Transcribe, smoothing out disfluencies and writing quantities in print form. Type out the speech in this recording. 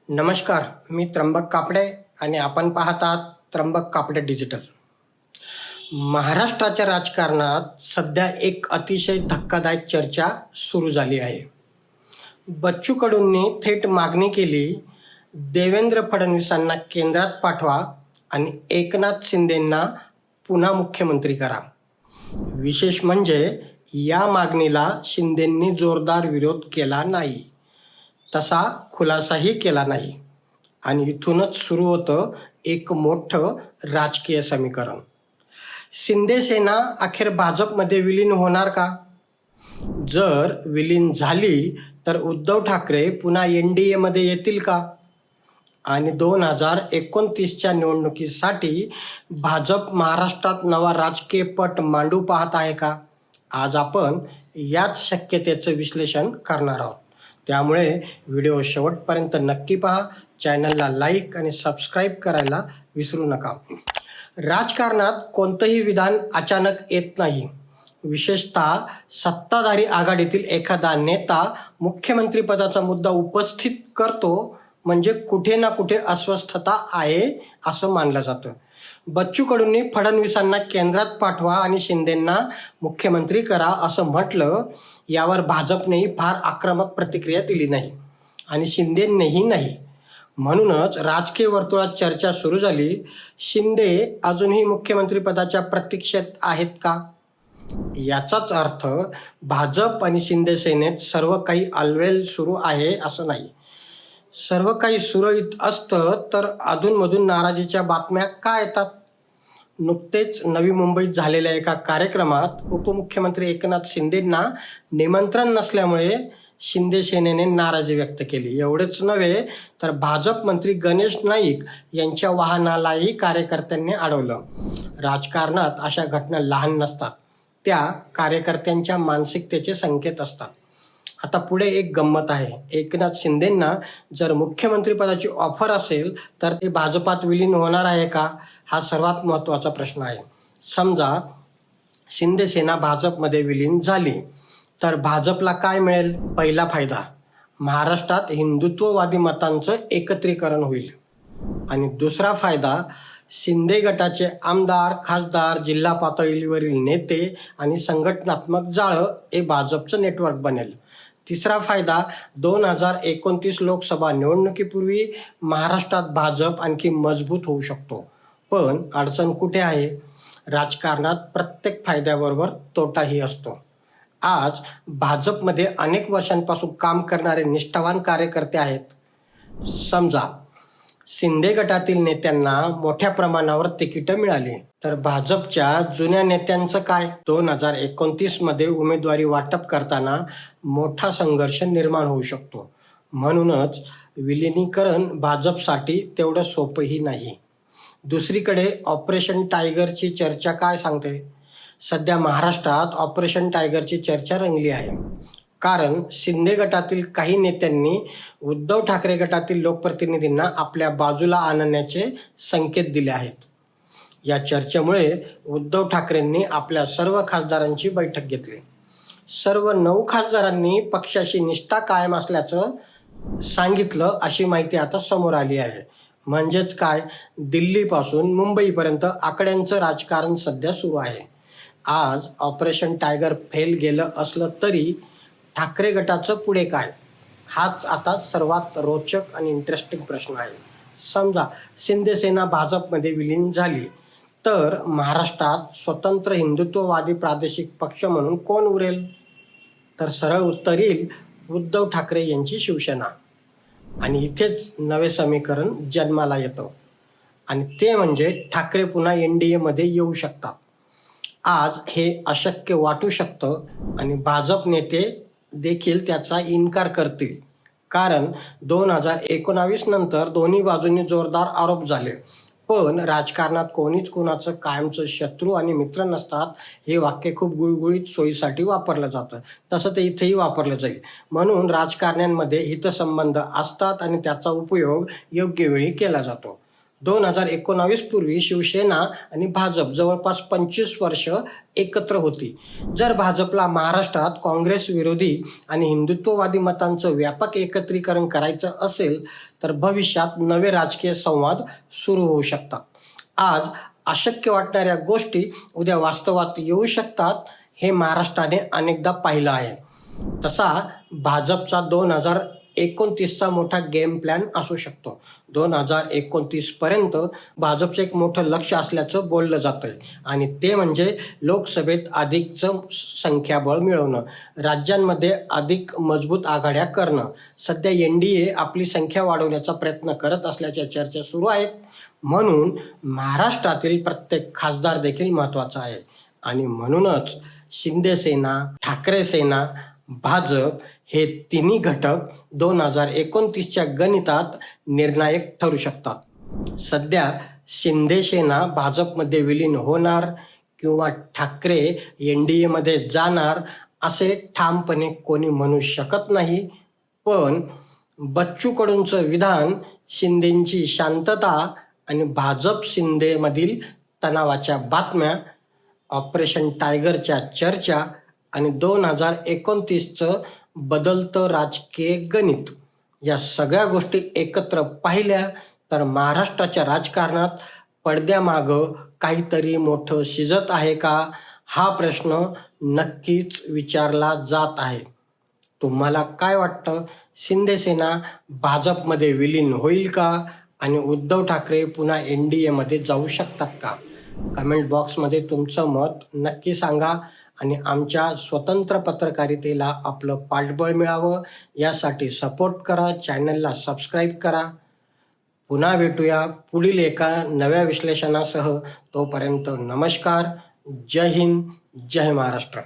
नमस्कार, मी त्र्यंबक कापडे आणि आपण पाहतात त्र्यंबक कापडे डिजिटल. महाराष्ट्राच्या राजकारणात सध्या एक अतिशय धक्कादायक चर्चा सुरू झाली आहे. बच्चू कडूंनी थेट मागणी केली, देवेंद्र फडणवीसांना केंद्रात पाठवा आणि एकनाथ शिंदेंना पुन्हा मुख्यमंत्री करा. विशेष म्हणजे या मागणीला शिंदेंनी जोरदार विरोध केला नाही, तसा खुलासाही केला नाही आणि इथूनच सुरू होतं एक मोठं राजकीय समीकरण. शिंदे सेना अखेर भाजपमध्ये विलीन होणार का? जर विलीन झाली तर उद्धव ठाकरे पुन्हा NDAमध्ये येतील का? आणि 2029च्या निवडणुकीसाठी भाजप महाराष्ट्रात नवा राजकीय पट मांडू पाहत आहे का? आज आपण याच शक्यतेचं विश्लेषण करणार आहोत. त्यामुळे व्हिडिओ शेवटपर्यंत नक्की पहा. चॅनलला लाईक आणि सबस्क्राईब करायला विसरू नका. राजकारणात कोणतंही विधान अचानक येत नाही. विशेषतः सत्ताधारी आघाडीतील एखादा नेता मुख्यमंत्रीपदाचा मुद्दा उपस्थित करतो म्हणजे कुठे ना कुठे अस्वस्थता आहे असं मानलं जातं. बच्चू कडूंनी फडणवीसांना केंद्रात पाठवा आणि शिंदेंना मुख्यमंत्री करा असं म्हटलं. यावर भाजपनेही फार आक्रमक प्रतिक्रिया दिली नाही आणि शिंदेंनीही नाही. म्हणूनच राजकीय वर्तुळात चर्चा सुरू झाली, शिंदे अजूनही मुख्यमंत्रीपदाच्या प्रतीक्षेत आहेत का? याचाच अर्थ भाजप आणि शिंदे सेनेत सर्व काही अलवेल सुरू आहे असं नाही. सर्व काही सुरळीत असतं तर अधूनमधून नाराजीच्या बातम्या का येतात? नुकतेच नवी मुंबईत झालेल्या एका कार्यक्रमात उपमुख्यमंत्री एकनाथ शिंदेंना निमंत्रण नसल्यामुळे शिंदे सेनेने नाराजी व्यक्त केली. एवढेच नव्हे तर भाजप मंत्री गणेश नाईक यांच्या वाहनालाही कार्यकर्त्यांनी अडवलं. राजकारणात अशा घटना लहान नसतात, त्या कार्यकर्त्यांच्या मानसिकतेचे संकेत असतात. आता पुढे एक गंमत आहे. एकनाथ शिंदेंना जर मुख्यमंत्रीपदाची ऑफर असेल तर ते भाजपात विलीन होणार आहे का? हा सर्वात महत्त्वाचा प्रश्न आहे. समजा शिंदे सेना भाजपमध्ये विलीन झाली तर भाजपला काय मिळेल? पहिला फायदा, महाराष्ट्रात हिंदुत्ववादी मतांचं एकत्रीकरण होईल. आणि दुसरा फायदा, शिंदे गटाचे आमदार, खासदार, जिल्हा पातळीवरील नेते आणि संघटनात्मक जाळं हे भाजपचं नेटवर्क बनेल. तिसरा फायदा, 2029 लोकसभा निवडणुकीपूर्वी महाराष्ट्रात भाजप आणखी मजबूत होऊ शकतो. पण अडचण कुठे आहे? राजकारणात प्रत्येक फायद्याबरोबर तोटाही असतो. आज भाजपमध्ये अनेक वर्षांपासून काम करणारे निष्ठावान कार्यकर्ते आहेत. समजा शिंदे गटातील नेत्यांना मोठ्या प्रमाणावर तिकीटं मिळाली तर भाजपच्या जुन्या नेत्यांचं काय? 2029 उमेदवारी वाटप करताना मोठा संघर्ष निर्माण होऊ शकतो. म्हणूनच विलिनीकरण भाजपसाठी तेवढं सोपंही नाही. दुसरीकडे ऑपरेशन टायगरची चर्चा काय सांगते? सध्या महाराष्ट्रात ऑपरेशन टायगरची चर्चा रंगली आहे. कारण शिंदे गटातील काही नेत्यांनी उद्धव ठाकरे गटातील लोकप्रतिनिधींना आपल्या बाजूला आणण्याचे संकेत दिले आहेत. या चर्चेमुळे उद्धव ठाकरेंनी आपल्या सर्व खासदारांची बैठक घेतली. सर्व 9 खासदारांनी पक्षाशी निष्ठा कायम असल्याचं सांगितलं अशी माहिती आता समोर आली आहे. म्हणजेच काय, दिल्लीपासून मुंबईपर्यंत आकड्यांचं राजकारण सध्या सुरू आहे. आज ऑपरेशन टायगर फेल गेलं असलं तरी ठाकरे गटाचं पुढे काय? हाच आता सर्वात रोचक आणि इंटरेस्टिंग प्रश्न आहे. समजा शिंदे सेना भाजपमध्ये विलीन झाली तर महाराष्ट्रात स्वतंत्र हिंदुत्ववादी प्रादेशिक पक्ष म्हणून कोण उरेल? तर सरळ उत्तर येईल, उद्धव ठाकरे यांची शिवसेना. आणि इथेच नवे समीकरण जन्माला येतं आणि ते म्हणजे ठाकरे पुन्हा NDAमध्ये येऊ शकतात. आज हे अशक्य वाटू शकतं आणि भाजप नेते देखील त्याचा इन्कार करतील. कारण 2019 नंतर दोन्ही बाजूंनी जोरदार आरोप झाले. पण राजकारणात कोणीच कोणाचं कायमचं शत्रू आणि मित्र नसतात हे वाक्य खूप गुळगुळीत सोयीसाठी वापरलं जातं. तसं ते इथेही वापरलं जाईल. म्हणून राजकारण्यांमध्ये हितसंबंध असतात आणि त्याचा उपयोग योग्य वेळी केला जातो. 2019 पूर्वी शिवसेना आणि भाजप जवळपास 25 वर्ष एकत्र होती. जर भाजपला महाराष्ट्रात काँग्रेस विरोधी आणि हिंदुत्ववादी मतांचं व्यापक एकत्रीकरण करायचं असेल तर भविष्यात नवे राजकीय संवाद सुरू होऊ शकतात. आज अशक्य वाटणाऱ्या गोष्टी उद्या वास्तवात येऊ शकतात हे महाराष्ट्राने अनेकदा पाहिलं आहे. तसा भाजपचा 2029चा मोठा गेम प्लॅन असू शकतो. 2029 पर्यंत भाजपचं एक मोठं लक्ष असल्याचं बोललं जातंय आणि ते म्हणजे लोकसभेत अधिकचं संख्याबळ मिळवणं, राज्यांमध्ये अधिक मजबूत आघाड्या करणं. सध्या NDA आपली संख्या वाढवण्याचा प्रयत्न करत असल्याच्या चर्चा सुरू आहेत. म्हणून महाराष्ट्रातील प्रत्येक खासदार देखील महत्त्वाचा आहे आणि म्हणूनच शिंदे सेना, ठाकरे सेना, भाजप हे तिन्ही घटक 2029च्या गणितात निर्णायक ठरू शकतात. सध्या शिंदे सेना भाजपमध्ये विलीन होणार किंवा ठाकरे NDAमध्ये जाणार असे ठामपणे कोणी म्हणू शकत नाही. पण बच्चू कडूंचं विधान, शिंदेंची शांतता आणि भाजप शिंदेमधील तणावाच्या बातम्या, ऑपरेशन टायगरच्या चर्चा आणि 2029चं बदलतं राजकीय गणित या सगळ्या गोष्टी एकत्र पाहिल्या तर महाराष्ट्राच्या राजकारणात पडद्यामागं काहीतरी मोठं शिजत आहे का हा प्रश्न नक्कीच विचारला जात आहे. तुम्हाला काय वाटतं? शिंदे सेना भाजपमध्ये विलीन होईल का आणि उद्धव ठाकरे पुन्हा NDAमध्ये जाऊ शकतात का? कमेंट बॉक्समध्ये तुमचं मत नक्की सांगा आणि आमच्या स्वतंत्र पत्रकारितेला आपलं पाठबळ मिळावं यासाठी सपोर्ट करा, चॅनलला सबस्क्राईब करा. पुन्हा भेटूया पुढील एका नव्या विश्लेषणासह. तोपर्यंत नमस्कार. जय हिंद, जय महाराष्ट्र.